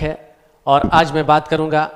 है। और आज मैं बात करूंगा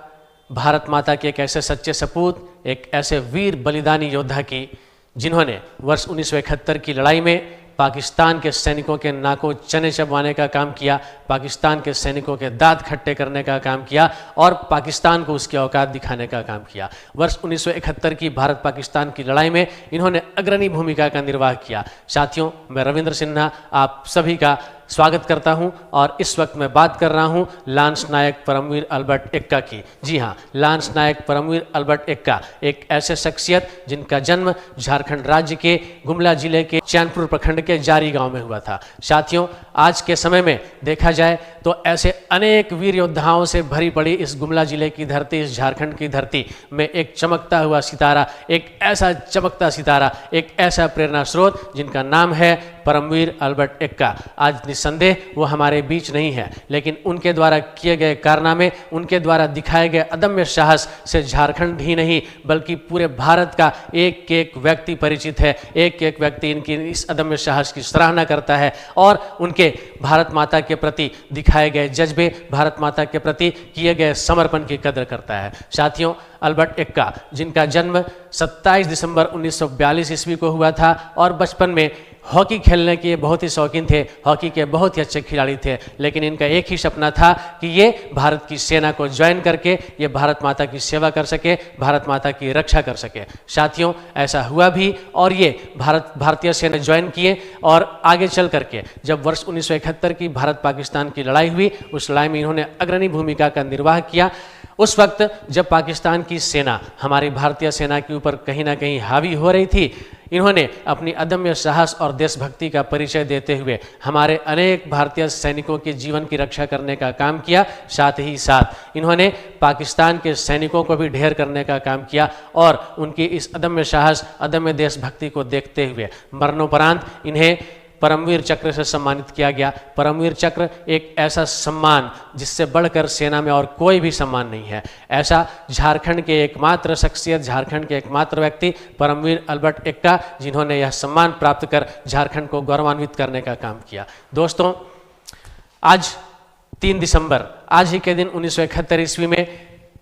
भारत माता के एक ऐसे सच्चे सपूत, एक ऐसे वीर बलिदानी योद्धा की, जिन्होंने वर्ष 1971 की लड़ाई में पाकिस्तान के सैनिकों के नाकों चने चबवाने का काम किया, पाकिस्तान के सैनिकों के दांत खट्टे करने का काम किया और पाकिस्तान को उसकी औकात दिखाने का काम किया। वर्ष 1971 की भारत पाकिस्तान की लड़ाई में इन्होंने अग्रणी भूमिका का निर्वाह किया। साथियों, मैं रविंद्र सिन्हा आप सभी का स्वागत करता हूं और इस वक्त मैं बात कर रहा हूं लांस नायक परमवीर अल्बर्ट एक्का की। जी हां, लांस नायक परमवीर अल्बर्ट एक्का एक ऐसे शख्सियत जिनका जन्म झारखंड राज्य के गुमला जिले के चैनपुर प्रखंड के जारी गांव में हुआ था। साथियों, आज के समय में देखा जाए तो ऐसे अनेक वीर योद्धाओं से भरी पड़ी इस गुमला जिले की धरती, इस झारखंड की धरती में एक चमकता हुआ सितारा, एक ऐसा चमकता सितारा, एक ऐसा प्रेरणा स्रोत जिनका नाम है परमवीर अल्बर्ट एक्का। आज निस्संदेह वो हमारे बीच नहीं है, लेकिन उनके द्वारा किए गए कारनामे, उनके द्वारा दिखाए गए अदम्य साहस से झारखंड ही नहीं बल्कि पूरे भारत का एक एक व्यक्ति परिचित है। एक एक व्यक्ति इनकी इस अदम्य साहस की सराहना करता है और उनके भारत माता के प्रति दिखाए गए जज्बे, भारत माता के प्रति किए गए समर्पण की कदर करता है। साथियों, अल्बर्ट एक्का जिनका जन्म 27 दिसंबर 1942 ईस्वी को हुआ था और बचपन में हॉकी खेलने के बहुत ही शौकीन थे, हॉकी के बहुत ही अच्छे खिलाड़ी थे, लेकिन इनका एक ही सपना था कि ये भारत की सेना को ज्वाइन करके ये भारत माता की सेवा कर सके, भारत माता की रक्षा कर सके। साथियों, ऐसा हुआ भी और ये भारतीय सेना ज्वाइन किए और आगे चल करके जब वर्ष 1971 की भारत पाकिस्तान की लड़ाई हुई, उस लड़ाई में इन्होंने अग्रणी भूमिका का निर्वाह किया। उस वक्त जब पाकिस्तान की सेना हमारी भारतीय सेना के ऊपर कहीं ना कहीं हावी हो रही थी, इन्होंने अपनी अदम्य साहस और देशभक्ति का परिचय देते हुए हमारे अनेक भारतीय सैनिकों के जीवन की रक्षा करने का काम किया। साथ ही साथ इन्होंने पाकिस्तान के सैनिकों को भी ढेर करने का काम किया और उनकी इस अदम्य साहस, अदम्य देशभक्ति को देखते हुए मरणोपरांत इन्हें परमवीर चक्र से सम्मानित किया गया। परमवीर चक्र एक ऐसा सम्मान जिससे बढ़कर सेना में और कोई भी सम्मान नहीं है। ऐसा झारखंड के एकमात्र शख्सियत, झारखंड के एकमात्र व्यक्ति परमवीर अल्बर्ट एक्का, जिन्होंने यह सम्मान प्राप्त कर झारखंड को गौरवान्वित करने का काम किया। दोस्तों, आज 3 दिसंबर, आज ही के दिन 1971 ईस्वी में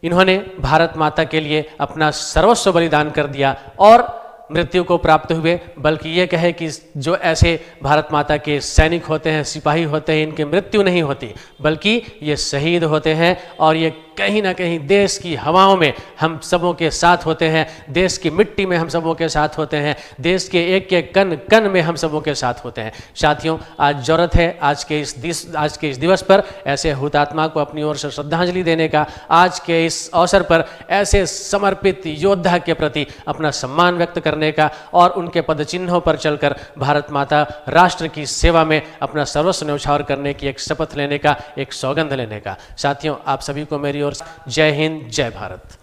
इन्होंने भारत माता के लिए अपना सर्वस्व बलिदान कर दिया और मृत्यु को प्राप्त हुए। बल्कि ये कहे कि जो ऐसे भारत माता के सैनिक होते हैं, सिपाही होते हैं, इनकी मृत्यु नहीं होती बल्कि ये शहीद होते हैं और ये कहीं ना कहीं देश की हवाओं में हम सबों के साथ होते हैं, देश की मिट्टी में हम सबों के साथ होते हैं, देश के एक एक कण कण में हम सबों के साथ होते हैं। साथियों, आज जरूरत है आज के इस दिवस पर ऐसे हुतात्मा को अपनी ओर से श्रद्धांजलि देने का, आज के इस अवसर पर ऐसे समर्पित योद्धा के प्रति अपना सम्मान व्यक्त करने का और उनके पदचिन्हों पर चलकर भारत माता राष्ट्र की सेवा में अपना सर्वस्व न्यौछावर करने की एक शपथ लेने का, एक सौगंध लेने का। साथियों, आप सभी को मेरी ओर से जय हिंद, जय भारत।